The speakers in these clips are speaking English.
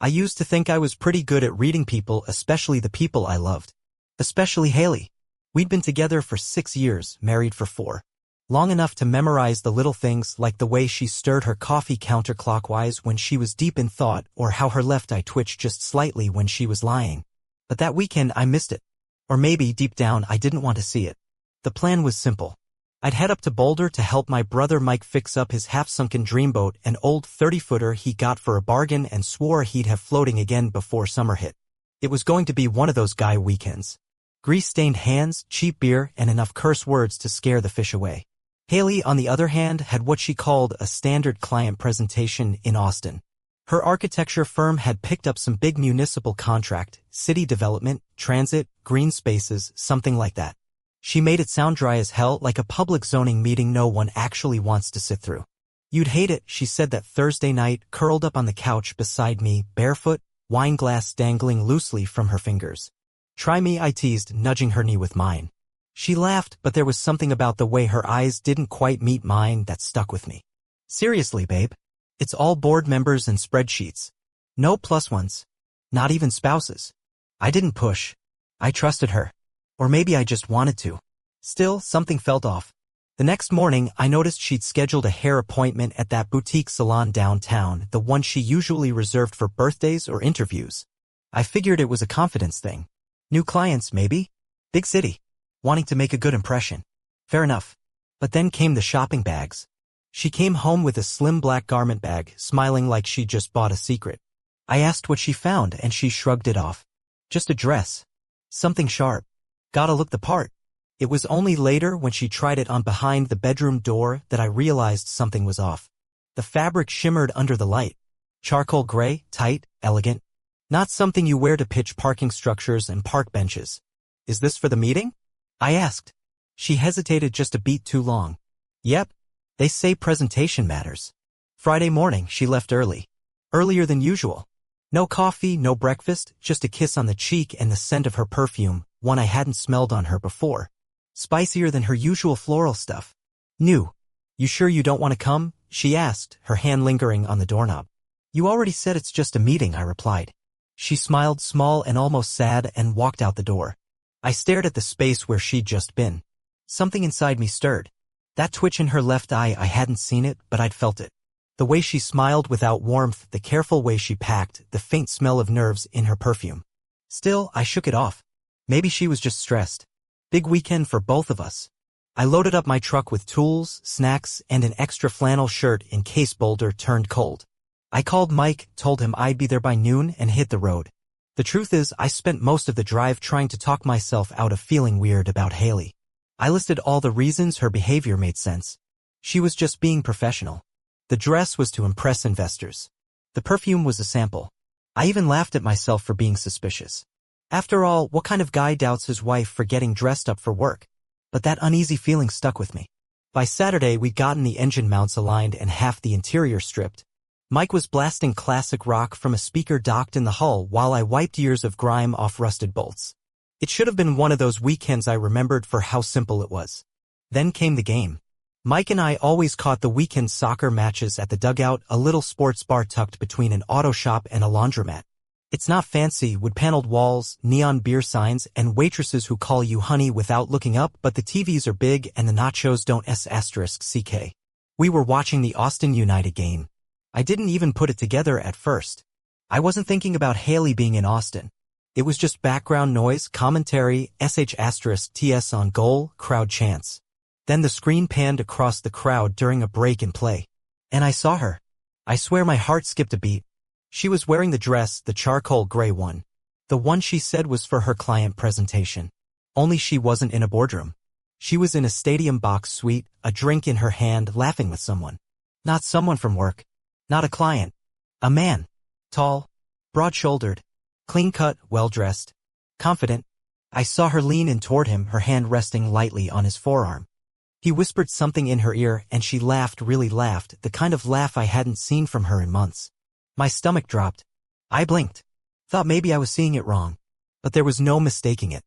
I used to think I was pretty good at reading people, especially the people I loved. Especially Haley. We'd been together for 6 years, married for 4. Long enough to memorize the little things like the way she stirred her coffee counterclockwise when she was deep in thought or how her left eye twitched just slightly when she was lying. But that weekend I missed it. Or maybe, deep down, I didn't want to see it. The plan was simple. I'd head up to Boulder to help my brother Mike fix up his half-sunken dreamboat, an old 30-footer he got for a bargain and swore he'd have floating again before summer hit. It was going to be one of those guy weekends. Grease-stained hands, cheap beer, and enough curse words to scare the fish away. Haley, on the other hand, had what she called a standard client presentation in Austin. Her architecture firm had picked up some big municipal contract, city development, transit, green spaces, something like that. She made it sound dry as hell, like a public zoning meeting no one actually wants to sit through. You'd hate it, she said that Thursday night, curled up on the couch beside me, barefoot, wine glass dangling loosely from her fingers. Try me, I teased, nudging her knee with mine. She laughed, but there was something about the way her eyes didn't quite meet mine that stuck with me. Seriously, babe. It's all board members and spreadsheets. No plus ones. Not even spouses. I didn't push. I trusted her. Or maybe I just wanted to. Still, something felt off. The next morning, I noticed she'd scheduled a hair appointment at that boutique salon downtown, the one she usually reserved for birthdays or interviews. I figured it was a confidence thing. New clients, maybe? Big city. Wanting to make a good impression. Fair enough. But then came the shopping bags. She came home with a slim black garment bag, smiling like she'd just bought a secret. I asked what she found and she shrugged it off. Just a dress. Something sharp. Gotta look the part. It was only later when she tried it on behind the bedroom door that I realized something was off. The fabric shimmered under the light. Charcoal gray, tight, elegant. Not something you wear to pitch parking structures and park benches. Is this for the meeting? I asked. She hesitated just a beat too long. Yep. They say presentation matters. Friday morning, she left early. Earlier than usual. No coffee, no breakfast, just a kiss on the cheek and the scent of her perfume, one I hadn't smelled on her before. Spicier than her usual floral stuff. New. You sure you don't want to come? She asked, her hand lingering on the doorknob. You already said it's just a meeting, I replied. She smiled, small and almost sad, and walked out the door. I stared at the space where she'd just been. Something inside me stirred. That twitch in her left eye, I hadn't seen it, but I'd felt it. The way she smiled without warmth, the careful way she packed, the faint smell of nerves in her perfume. Still, I shook it off. Maybe she was just stressed. Big weekend for both of us. I loaded up my truck with tools, snacks, and an extra flannel shirt in case Boulder turned cold. I called Mike, told him I'd be there by noon, and hit the road. The truth is, I spent most of the drive trying to talk myself out of feeling weird about Haley. I listed all the reasons her behavior made sense. She was just being professional. The dress was to impress investors. The perfume was a sample. I even laughed at myself for being suspicious. After all, what kind of guy doubts his wife for getting dressed up for work? But that uneasy feeling stuck with me. By Saturday, we'd gotten the engine mounts aligned and half the interior stripped. Mike was blasting classic rock from a speaker docked in the hull while I wiped years of grime off rusted bolts. It should have been one of those weekends I remembered for how simple it was. Then came the game. Mike and I always caught the weekend soccer matches at the dugout, a little sports bar tucked between an auto shop and a laundromat. It's not fancy, wood-paneled walls, neon beer signs, and waitresses who call you honey without looking up, but the TVs are big and the nachos don't *CK. We were watching the Austin United game. I didn't even put it together at first. I wasn't thinking about Haley being in Austin. It was just background noise, commentary, *TS on goal, crowd chants. Then the screen panned across the crowd during a break in play. And I saw her. I swear my heart skipped a beat. She was wearing the dress, the charcoal gray one. The one she said was for her client presentation. Only she wasn't in a boardroom. She was in a stadium box suite, a drink in her hand, laughing with someone. Not someone from work. Not a client. A man. Tall. Broad-shouldered. Clean-cut, well-dressed. Confident. I saw her lean in toward him, her hand resting lightly on his forearm. He whispered something in her ear and she laughed, really laughed, the kind of laugh I hadn't seen from her in months. My stomach dropped. I blinked. Thought maybe I was seeing it wrong. But there was no mistaking it.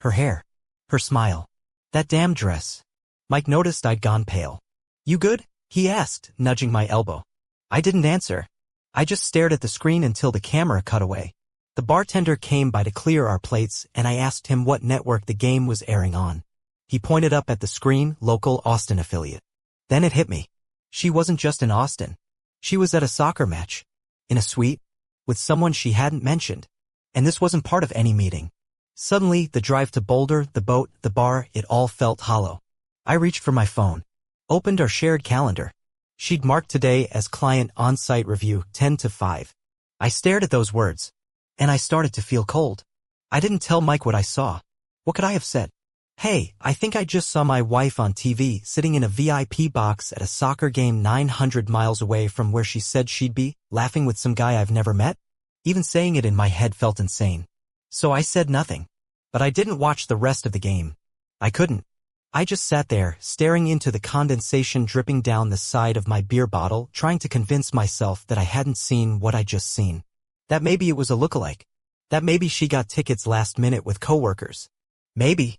Her hair. Her smile. That damn dress. Mike noticed I'd gone pale. You good? He asked, nudging my elbow. I didn't answer. I just stared at the screen until the camera cut away. The bartender came by to clear our plates, and I asked him what network the game was airing on. He pointed up at the screen, local Austin affiliate. Then it hit me. She wasn't just in Austin. She was at a soccer match. In a suite. With someone she hadn't mentioned. And this wasn't part of any meeting. Suddenly, the drive to Boulder, the boat, the bar, it all felt hollow. I reached for my phone. Opened our shared calendar. She'd marked today as client on-site review 10 to 5. I stared at those words. And I started to feel cold. I didn't tell Mike what I saw. What could I have said? Hey, I think I just saw my wife on TV sitting in a VIP box at a soccer game 900 miles away from where she said she'd be, laughing with some guy I've never met? Even saying it in my head felt insane. So I said nothing. But I didn't watch the rest of the game. I couldn't. I just sat there, staring into the condensation dripping down the side of my beer bottle, trying to convince myself that I hadn't seen what I'd just seen. That maybe it was a lookalike. That maybe she got tickets last minute with coworkers. Maybe.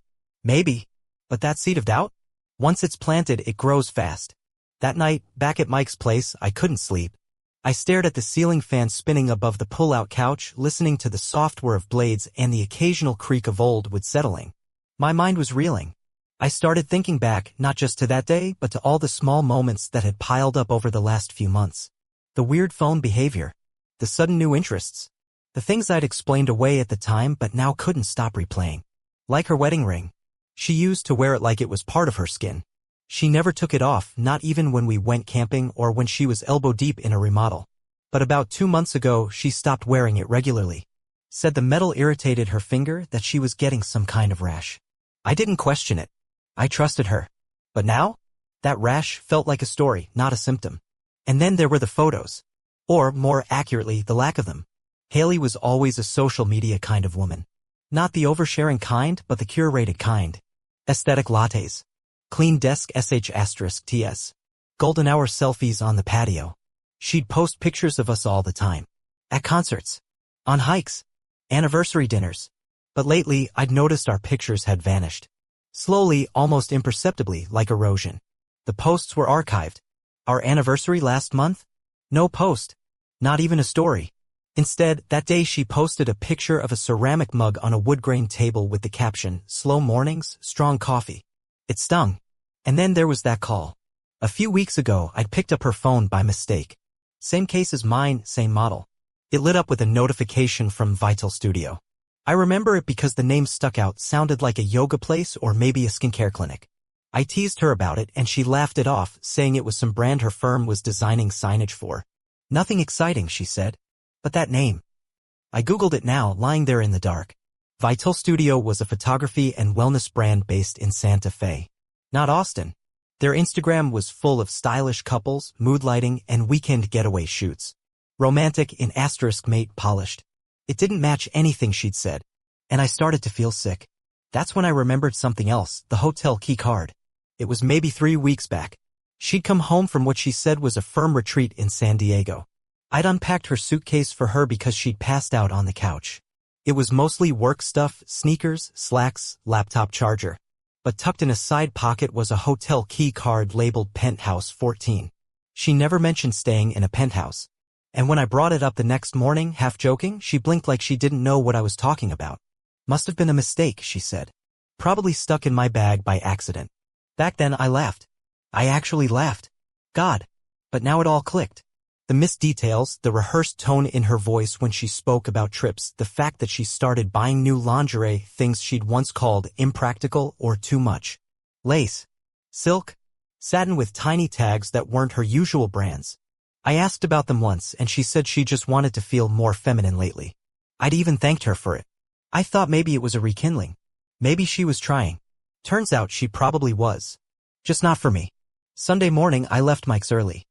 But that seed of doubt? Once it's planted, it grows fast. That night, back at Mike's place, I couldn't sleep. I stared at the ceiling fan spinning above the pull-out couch, listening to the soft whir of blades and the occasional creak of old wood settling. My mind was reeling. I started thinking back, not just to that day, but to all the small moments that had piled up over the last few months. The weird phone behavior. The sudden new interests. The things I'd explained away at the time but now couldn't stop replaying. Like her wedding ring. She used to wear it like it was part of her skin. She never took it off, not even when we went camping or when she was elbow-deep in a remodel. But about 2 months ago, she stopped wearing it regularly. Said the metal irritated her finger, that she was getting some kind of rash. I didn't question it. I trusted her. But now? That rash felt like a story, not a symptom. And then there were the photos. Or, more accurately, the lack of them. Haley was always a social media kind of woman. Not the oversharing kind, but the curated kind. Aesthetic lattes. Clean desk sh*ts. Golden hour selfies on the patio. She'd post pictures of us all the time. At concerts. On hikes. Anniversary dinners. But lately, I'd noticed our pictures had vanished. Slowly, almost imperceptibly, like erosion. The posts were archived. Our anniversary last month? No post. Not even a story. Instead, that day she posted a picture of a ceramic mug on a wood-grain table with the caption, "Slow mornings, strong coffee." It stung. And then there was that call. A few weeks ago, I'd picked up her phone by mistake. Same case as mine, same model. It lit up with a notification from Vital Studio. I remember it because the name stuck out, sounded like a yoga place or maybe a skincare clinic. I teased her about it and she laughed it off, saying it was some brand her firm was designing signage for. Nothing exciting, she said. But that name. I googled it now, lying there in the dark. Vital Studio was a photography and wellness brand based in Santa Fe. Not Austin. Their Instagram was full of stylish couples, mood lighting, and weekend getaway shoots. Romantic in asterisk mate polished. It didn't match anything she'd said. And I started to feel sick. That's when I remembered something else, the hotel key card. It was maybe 3 weeks back. She'd come home from what she said was a firm retreat in San Diego. I'd unpacked her suitcase for her because she'd passed out on the couch. It was mostly work stuff, sneakers, slacks, laptop charger. But tucked in a side pocket was a hotel key card labeled Penthouse 14. She never mentioned staying in a penthouse. And when I brought it up the next morning, half joking, she blinked like she didn't know what I was talking about. Must have been a mistake, she said. Probably stuck in my bag by accident. Back then I laughed. I actually laughed. God. But now it all clicked. The missed details, the rehearsed tone in her voice when she spoke about trips, the fact that she started buying new lingerie, things she'd once called impractical or too much. Lace. Silk. Satin with tiny tags that weren't her usual brands. I asked about them once and she said she just wanted to feel more feminine lately. I'd even thanked her for it. I thought maybe it was a rekindling. Maybe she was trying. Turns out she probably was. Just not for me. Sunday morning I left Mike's early.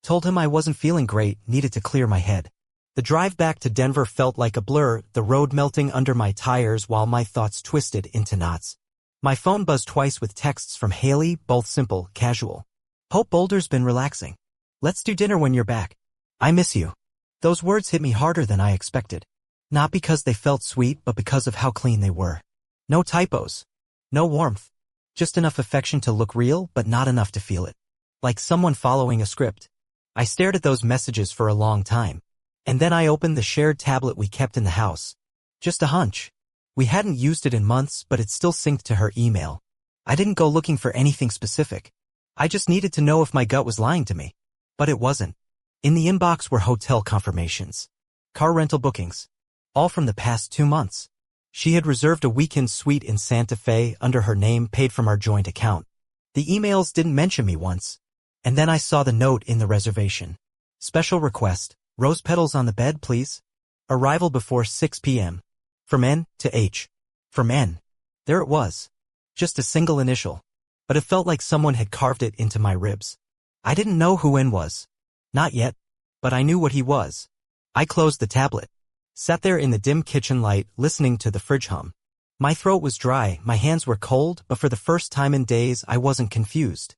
Told him I wasn't feeling great, needed to clear my head. The drive back to Denver felt like a blur, the road melting under my tires while my thoughts twisted into knots. My phone buzzed twice with texts from Haley, both simple, casual. Hope Boulder's been relaxing. Let's do dinner when you're back. I miss you. Those words hit me harder than I expected. Not because they felt sweet, but because of how clean they were. No typos. No warmth. Just enough affection to look real, but not enough to feel it. Like someone following a script. I stared at those messages for a long time. And then I opened the shared tablet we kept in the house. Just a hunch. We hadn't used it in months, but it still synced to her email. I didn't go looking for anything specific. I just needed to know if my gut was lying to me. But it wasn't. In the inbox were hotel confirmations, car rental bookings, all from the past 2 months. She had reserved a weekend suite in Santa Fe under her name, paid from our joint account. The emails didn't mention me once. And then I saw the note in the reservation. Special request, rose petals on the bed, please. Arrival before 6 p.m. From N to H. From N. There it was. Just a single initial. But it felt like someone had carved it into my ribs. I didn't know who N was. Not yet. But I knew what he was. I closed the tablet. Sat there in the dim kitchen light, listening to the fridge hum. My throat was dry, my hands were cold, but for the first time in days I wasn't confused.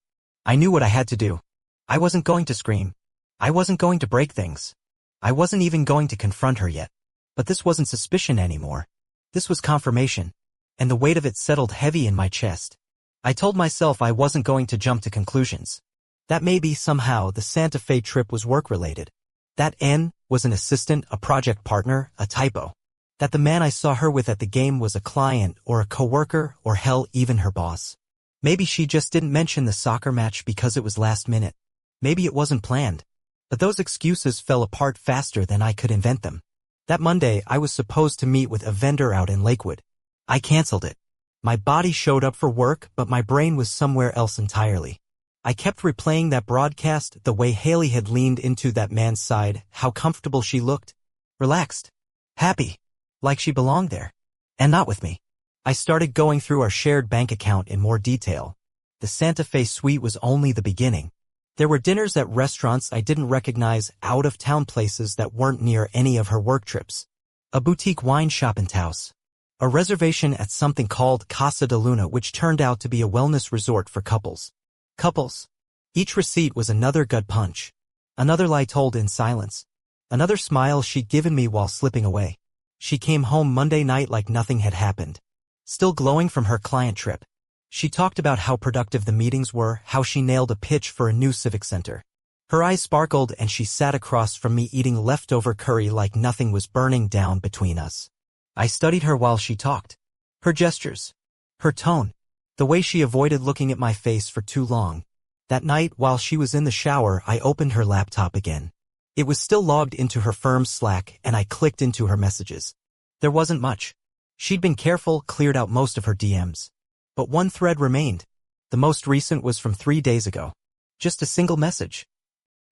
I knew what I had to do. I wasn't going to scream. I wasn't going to break things. I wasn't even going to confront her yet. But this wasn't suspicion anymore. This was confirmation. And the weight of it settled heavy in my chest. I told myself I wasn't going to jump to conclusions. That maybe somehow the Santa Fe trip was work-related. That N was an assistant, a project partner, a typo. That the man I saw her with at the game was a client or a coworker or hell, even her boss. Maybe she just didn't mention the soccer match because it was last minute. Maybe it wasn't planned. But those excuses fell apart faster than I could invent them. That Monday, I was supposed to meet with a vendor out in Lakewood. I canceled it. My body showed up for work, but my brain was somewhere else entirely. I kept replaying that broadcast, the way Haley had leaned into that man's side, how comfortable she looked. Relaxed. Happy. Like she belonged there. And not with me. I started going through our shared bank account in more detail. The Santa Fe suite was only the beginning. There were dinners at restaurants I didn't recognize, out-of-town places that weren't near any of her work trips. A boutique wine shop in Taos. A reservation at something called Casa de Luna, which turned out to be a wellness resort for couples. Couples. Each receipt was another gut punch. Another lie told in silence. Another smile she'd given me while slipping away. She came home Monday night like nothing had happened. Still glowing from her client trip. She talked about how productive the meetings were, how she nailed a pitch for a new civic center. Her eyes sparkled and she sat across from me eating leftover curry like nothing was burning down between us. I studied her while she talked. Her gestures. Her tone. The way she avoided looking at my face for too long. That night, while she was in the shower, I opened her laptop again. It was still logged into her firm's Slack, and I clicked into her messages. There wasn't much. She'd been careful, cleared out most of her DMs. But one thread remained. The most recent was from 3 days ago. Just a single message.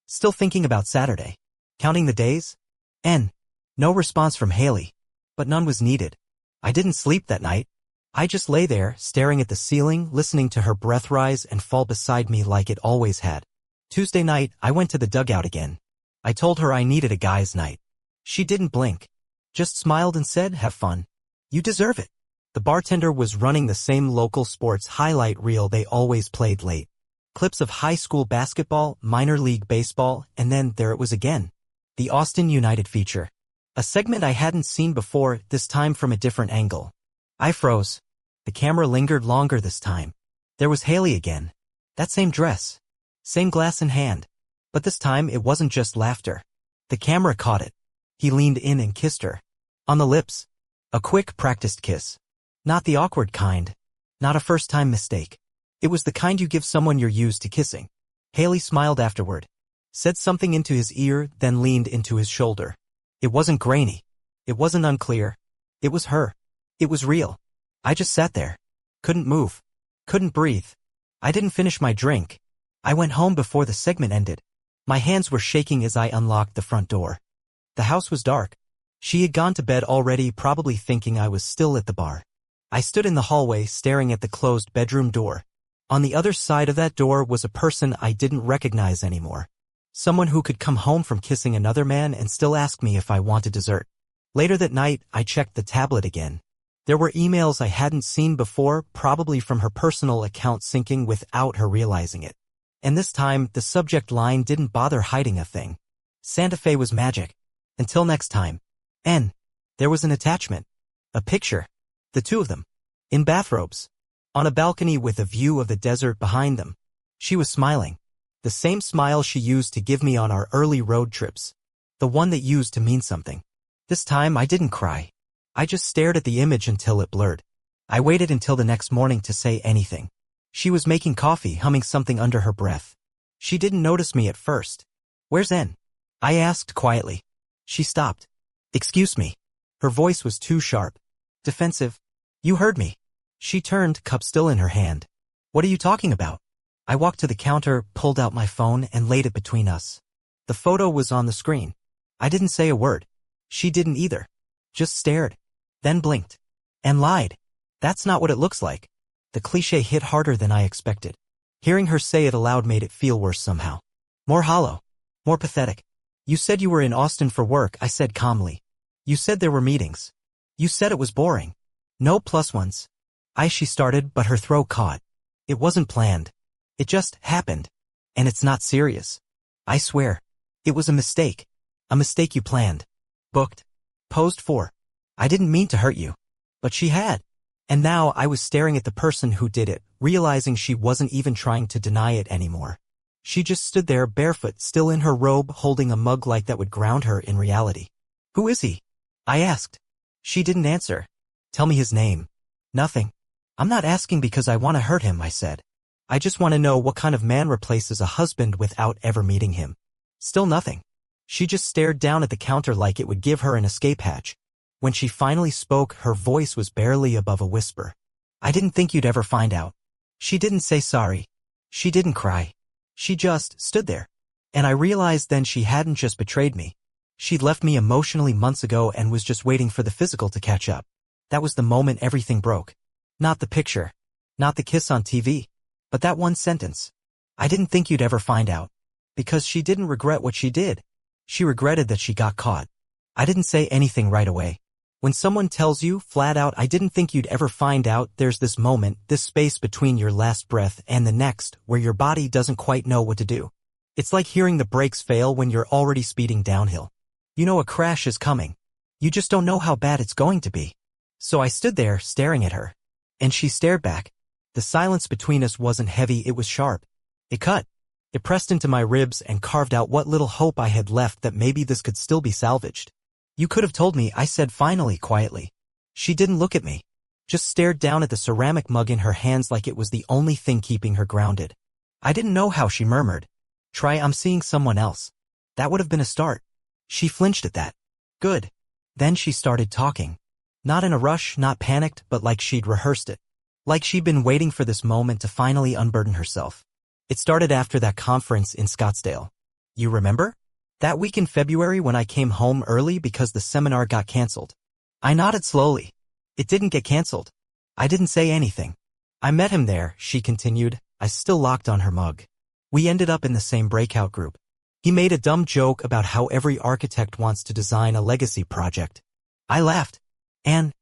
Still thinking about Saturday. Counting the days? N. No response from Haley. But none was needed. I didn't sleep that night. I just lay there, staring at the ceiling, listening to her breath rise and fall beside me like it always had. Tuesday night, I went to the dugout again. I told her I needed a guy's night. She didn't blink. Just smiled and said, "Have fun. You deserve it." The bartender was running the same local sports highlight reel they always played late. Clips of high school basketball, minor league baseball, and then there it was again. The Austin United feature. A segment I hadn't seen before, this time from a different angle. I froze. The camera lingered longer this time. There was Haley again. That same dress. Same glass in hand. But this time it wasn't just laughter. The camera caught it. He leaned in and kissed her. On the lips. A quick, practiced kiss. Not the awkward kind. Not a first-time mistake. It was the kind you give someone you're used to kissing. Haley smiled afterward. Said something into his ear, then leaned into his shoulder. It wasn't grainy. It wasn't unclear. It was her. It was real. I just sat there. Couldn't move. Couldn't breathe. I didn't finish my drink. I went home before the segment ended. My hands were shaking as I unlocked the front door. The house was dark. She had gone to bed already, probably thinking I was still at the bar. I stood in the hallway staring at the closed bedroom door. On the other side of that door was a person I didn't recognize anymore. Someone who could come home from kissing another man and still ask me if I wanted dessert. Later that night, I checked the tablet again. There were emails I hadn't seen before, probably from her personal account syncing without her realizing it. And this time, the subject line didn't bother hiding a thing. Santa Fe was magic. Until next time. N. There was an attachment. A picture. The two of them. In bathrobes. On a balcony with a view of the desert behind them. She was smiling. The same smile she used to give me on our early road trips. The one that used to mean something. This time I didn't cry. I just stared at the image until it blurred. I waited until the next morning to say anything. She was making coffee, humming something under her breath. She didn't notice me at first. "Where's N?" I asked quietly. She stopped. "Excuse me." Her voice was too sharp. Defensive. "You heard me." She turned, cup still in her hand. "What are you talking about?" I walked to the counter, pulled out my phone, and laid it between us. The photo was on the screen. I didn't say a word. She didn't either. Just stared. Then blinked. And lied. "That's not what it looks like." The cliché hit harder than I expected. Hearing her say it aloud made it feel worse somehow. More hollow. More pathetic. "You said you were in Austin for work," I said calmly. "You said there were meetings. You said it was boring. No plus ones." She started, but her throat caught. "It wasn't planned. It just happened. And it's not serious. I swear. It was a mistake. A mistake you planned. Booked. Posed for. I didn't mean to hurt you." But she had. And now I was staring at the person who did it, realizing she wasn't even trying to deny it anymore. She just stood there barefoot, still in her robe, holding a mug like that would ground her in reality. "Who is he?" I asked. She didn't answer. "Tell me his name." "Nothing." "I'm not asking because I want to hurt him," I said. "I just want to know what kind of man replaces a husband without ever meeting him." Still nothing. She just stared down at the counter like it would give her an escape hatch. When she finally spoke, her voice was barely above a whisper. "I didn't think you'd ever find out." She didn't say sorry. She didn't cry. She just stood there. And I realized then she hadn't just betrayed me. She'd left me emotionally months ago and was just waiting for the physical to catch up. That was the moment everything broke. Not the picture. Not the kiss on TV. But that one sentence. "I didn't think you'd ever find out." Because she didn't regret what she did. She regretted that she got caught. I didn't say anything right away. When someone tells you, flat out, "I didn't think you'd ever find out," there's this moment, this space between your last breath and the next, where your body doesn't quite know what to do. It's like hearing the brakes fail when you're already speeding downhill. You know a crash is coming. You just don't know how bad it's going to be. So I stood there, staring at her. And she stared back. The silence between us wasn't heavy, it was sharp. It cut. It pressed into my ribs and carved out what little hope I had left that maybe this could still be salvaged. "You could have told me," I said finally, quietly. She didn't look at me. Just stared down at the ceramic mug in her hands like it was the only thing keeping her grounded. I didn't know how she murmured. "I'm seeing someone else." That would have been a start. She flinched at that. "Good." Then she started talking. Not in a rush, not panicked, but like she'd rehearsed it. Like she'd been waiting for this moment to finally unburden herself. It started after that conference in Scottsdale. "You remember? That week in February when I came home early because the seminar got canceled." I nodded slowly. "It didn't get canceled." I didn't say anything. "I met him there," she continued, eyes still locked on her mug. "We ended up in the same breakout group. He made a dumb joke about how every architect wants to design a legacy project." I laughed. "And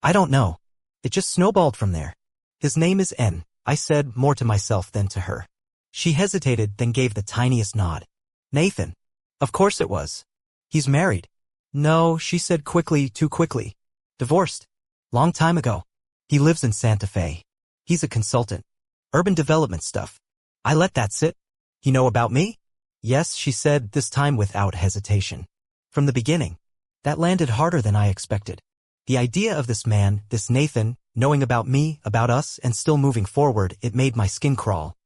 I don't know. It just snowballed from there." "His name is N," I said, more to myself than to her. She hesitated, then gave the tiniest nod. "Nathan." "Of course it was. He's married." "No," she said quickly, too quickly. "Divorced. Long time ago. He lives in Santa Fe. He's a consultant. Urban development stuff." I let that sit. "You know about me?" "Yes," she said, this time without hesitation. "From the beginning." That landed harder than I expected. The idea of this man, this Nathan, knowing about me, about us, and still moving forward, it made my skin crawl.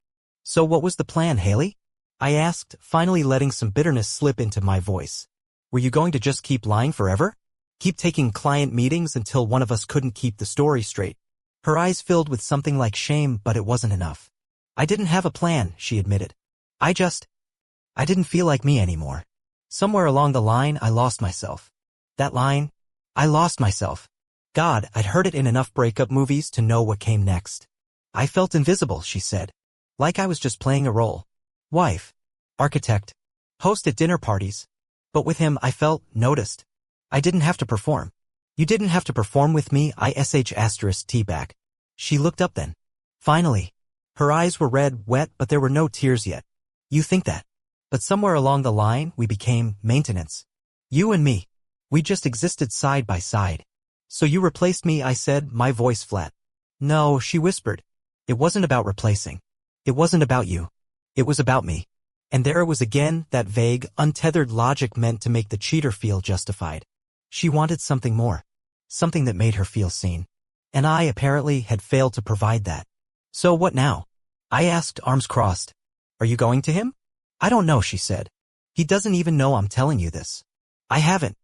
"So what was the plan, Haley?" I asked, finally letting some bitterness slip into my voice. "Were you going to just keep lying forever? Keep taking client meetings until one of us couldn't keep the story straight?" Her eyes filled with something like shame, but it wasn't enough. "I didn't have a plan," she admitted. I didn't feel like me anymore. Somewhere along the line, I lost myself. That line, I lost myself. God, I'd heard it in enough breakup movies to know what came next. "I felt invisible," she said. "Like I was just playing a role. Wife. Architect. Host at dinner parties. But with him I felt noticed. I didn't have to perform." "You didn't have to perform with me," I *T back. She looked up then. Finally. Her eyes were red, wet, but there were no tears yet. "You think that. But somewhere along the line we became maintenance. You and me. We just existed side by side." "So you replaced me," I said, my voice flat. "No," she whispered. "It wasn't about replacing. It wasn't about you. It was about me." And there it was again, that vague, untethered logic meant to make the cheater feel justified. She wanted something more. Something that made her feel seen. And I, apparently, had failed to provide that. So what now? I asked, arms crossed. Are you going to him? I don't know, she said. He doesn't even know I'm telling you this. I haven't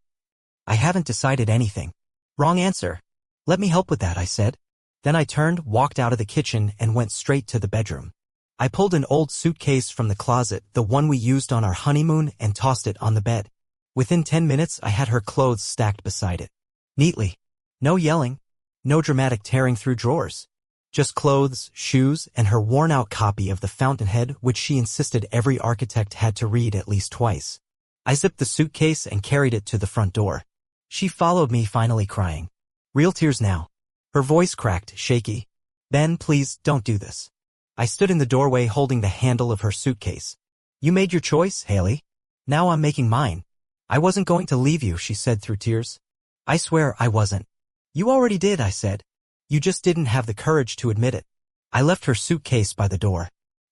decided anything. Wrong answer. Let me help with that, I said. Then I turned, walked out of the kitchen, and went straight to the bedroom. I pulled an old suitcase from the closet, the one we used on our honeymoon, and tossed it on the bed. Within 10 minutes, I had her clothes stacked beside it. Neatly. No yelling. No dramatic tearing through drawers. Just clothes, shoes, and her worn-out copy of The Fountainhead, which she insisted every architect had to read at least twice. I zipped the suitcase and carried it to the front door. She followed me, finally crying. Real tears now. Her voice cracked, shaky. Ben, please, don't do this. I stood in the doorway holding the handle of her suitcase. You made your choice, Haley. Now I'm making mine. I wasn't going to leave you, she said through tears. I swear I wasn't. You already did, I said. You just didn't have the courage to admit it. I left her suitcase by the door.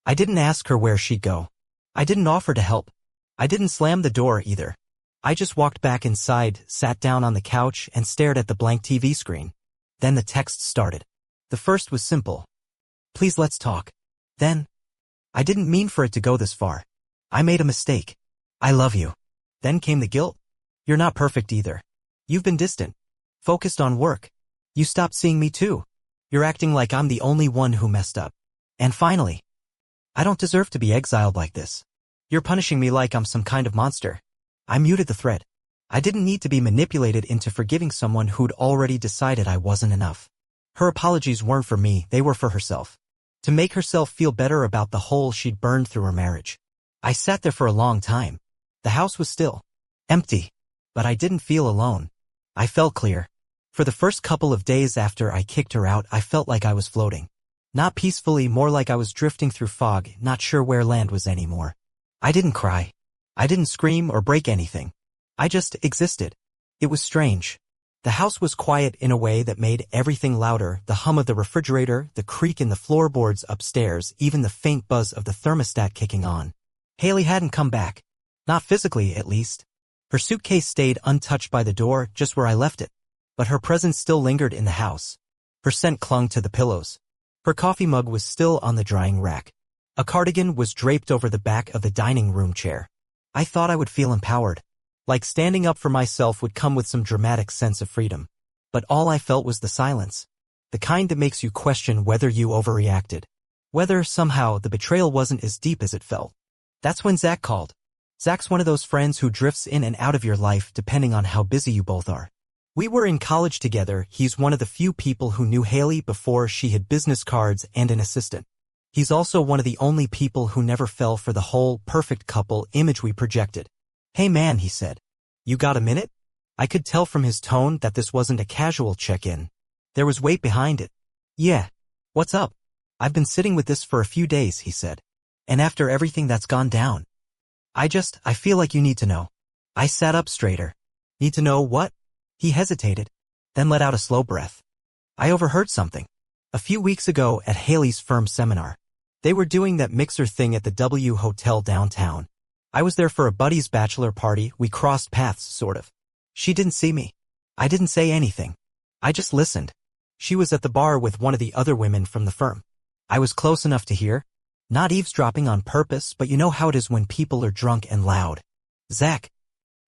I didn't ask her where she'd go. I didn't offer to help. I didn't slam the door either. I just walked back inside, sat down on the couch, and stared at the blank TV screen. Then the text started. The first was simple. Please let's talk. Then, I didn't mean for it to go this far. I made a mistake. I love you. Then came the guilt. You're not perfect either. You've been distant. Focused on work. You stopped seeing me too. You're acting like I'm the only one who messed up. And finally, I don't deserve to be exiled like this. You're punishing me like I'm some kind of monster. I muted the thread. I didn't need to be manipulated into forgiving someone who'd already decided I wasn't enough. Her apologies weren't for me, they were for herself. To make herself feel better about the hole she'd burned through her marriage. I sat there for a long time. The house was still. Empty. But I didn't feel alone. I felt clear. For the first couple of days after I kicked her out, I felt like I was floating. Not peacefully, more like I was drifting through fog, not sure where land was anymore. I didn't cry. I didn't scream or break anything. I just existed. It was strange. The house was quiet in a way that made everything louder, the hum of the refrigerator, the creak in the floorboards upstairs, even the faint buzz of the thermostat kicking on. Haley hadn't come back. Not physically, at least. Her suitcase stayed untouched by the door, just where I left it. But her presence still lingered in the house. Her scent clung to the pillows. Her coffee mug was still on the drying rack. A cardigan was draped over the back of the dining room chair. I thought I would feel empowered. Like standing up for myself would come with some dramatic sense of freedom. But all I felt was the silence. The kind that makes you question whether you overreacted. Whether, somehow, the betrayal wasn't as deep as it felt. That's when Zach called. Zach's one of those friends who drifts in and out of your life depending on how busy you both are. We were in college together. He's one of the few people who knew Haley before she had business cards and an assistant. He's also one of the only people who never fell for the whole perfect couple image we projected. Hey man, he said. You got a minute? I could tell from his tone that this wasn't a casual check-in. There was weight behind it. Yeah. What's up? I've been sitting with this for a few days, he said. And after everything that's gone down. I feel like you need to know. I sat up straighter. Need to know what? He hesitated, then let out a slow breath. I overheard something. A few weeks ago at Haley's firm seminar. They were doing that mixer thing at the W Hotel downtown. I was there for a buddy's bachelor party. We crossed paths, sort of. She didn't see me. I didn't say anything. I just listened. She was at the bar with one of the other women from the firm. I was close enough to hear. Not eavesdropping on purpose, but you know how it is when people are drunk and loud. Zach.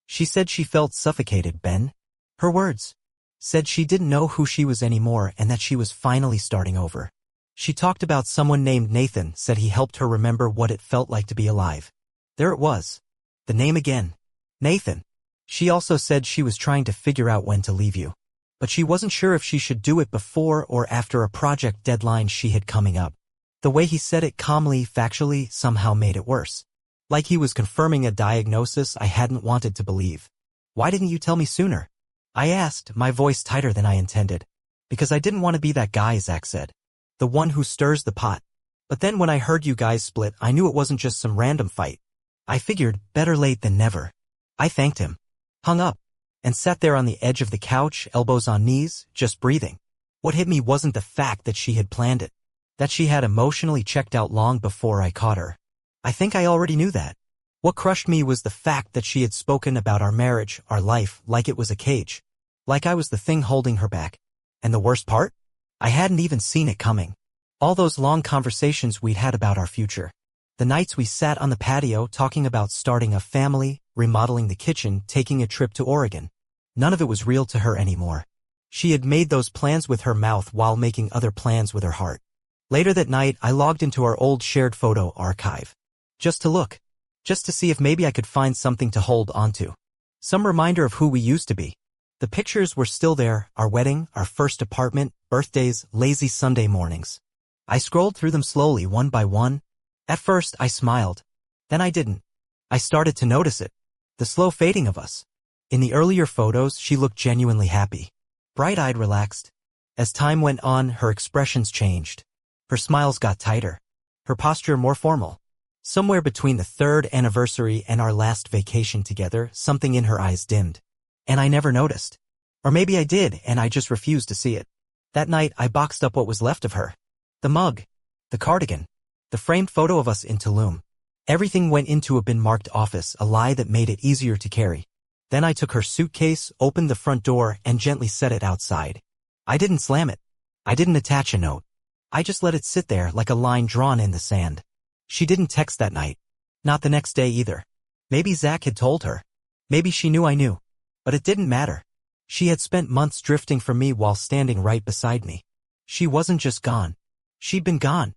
She said she felt suffocated, Ben. Her words. Said she didn't know who she was anymore and that she was finally starting over. She talked about someone named Nathan, said he helped her remember what it felt like to be alive. There it was. The name again. Nathan. She also said she was trying to figure out when to leave you. But she wasn't sure if she should do it before or after a project deadline she had coming up. The way he said it calmly, factually, somehow made it worse. Like he was confirming a diagnosis I hadn't wanted to believe. Why didn't you tell me sooner? I asked, my voice tighter than I intended. Because I didn't want to be that guy, Zach said. The one who stirs the pot. But then when I heard you guys split, I knew it wasn't just some random fight. I figured, better late than never. I thanked him. Hung up. And sat there on the edge of the couch, elbows on knees, just breathing. What hit me wasn't the fact that she had planned it. That she had emotionally checked out long before I caught her. I think I already knew that. What crushed me was the fact that she had spoken about our marriage, our life, like it was a cage. Like I was the thing holding her back. And the worst part? I hadn't even seen it coming. All those long conversations we'd had about our future. The nights we sat on the patio talking about starting a family, remodeling the kitchen, taking a trip to Oregon. None of it was real to her anymore. She had made those plans with her mouth while making other plans with her heart. Later that night, I logged into our old shared photo archive. Just to look. Just to see if maybe I could find something to hold onto. Some reminder of who we used to be. The pictures were still there, our wedding, our first apartment, birthdays, lazy Sunday mornings. I scrolled through them slowly, one by one. At first, I smiled. Then I didn't. I started to notice it. The slow fading of us. In the earlier photos, she looked genuinely happy. Bright-eyed, relaxed. As time went on, her expressions changed. Her smiles got tighter. Her posture more formal. Somewhere between the 3rd anniversary and our last vacation together, something in her eyes dimmed. And I never noticed. Or maybe I did, and I just refused to see it. That night, I boxed up what was left of her. The mug. The cardigan. The framed photo of us in Tulum. Everything went into a bin-marked office, a lie that made it easier to carry. Then I took her suitcase, opened the front door, and gently set it outside. I didn't slam it. I didn't attach a note. I just let it sit there like a line drawn in the sand. She didn't text that night. Not the next day either. Maybe Zach had told her. Maybe she knew I knew. But it didn't matter. She had spent months drifting from me while standing right beside me. She wasn't just gone. She'd been gone.